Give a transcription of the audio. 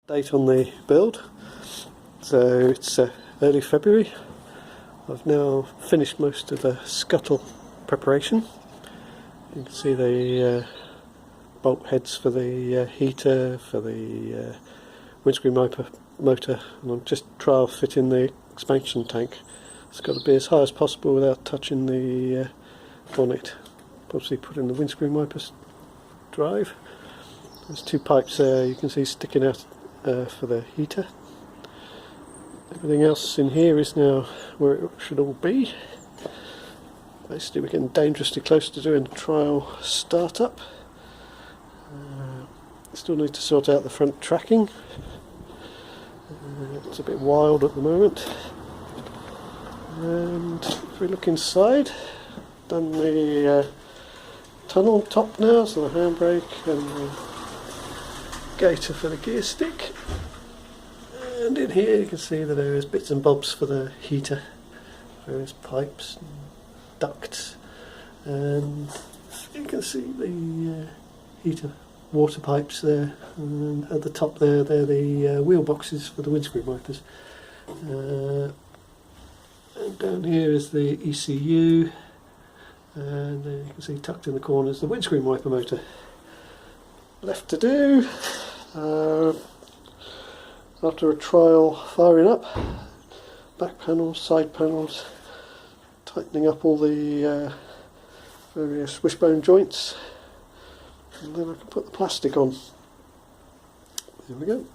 Date on the build, so it's early February. I've now finished most of the scuttle preparation. You can see the bolt heads for the heater, for the windscreen motor, and I'm just trial fitting the expansion tank. It's got to be as high as possible without touching the bonnet. Obviously put in the windscreen wipers drive. There's two pipes there you can see sticking out for the heater. Everything else in here is now where it should all be. Basically we're getting dangerously close to doing a trial startup. Still need to sort out the front tracking. It's a bit wild at the moment. And if we look inside, done the tunnel top now, so the handbrake and the gaiter for the gear stick. And in here you can see the various bits and bobs for the heater, various pipes and ducts, and you can see the heater water pipes there, and at the top there they're the wheel boxes for the windscreen wipers. And down here is the ECU, and there you can see tucked in the corners the windscreen wiper motor. Left to do, after a trial firing up, back panels, side panels, tightening up all the various wishbone joints, and then I can put the plastic on. There we go.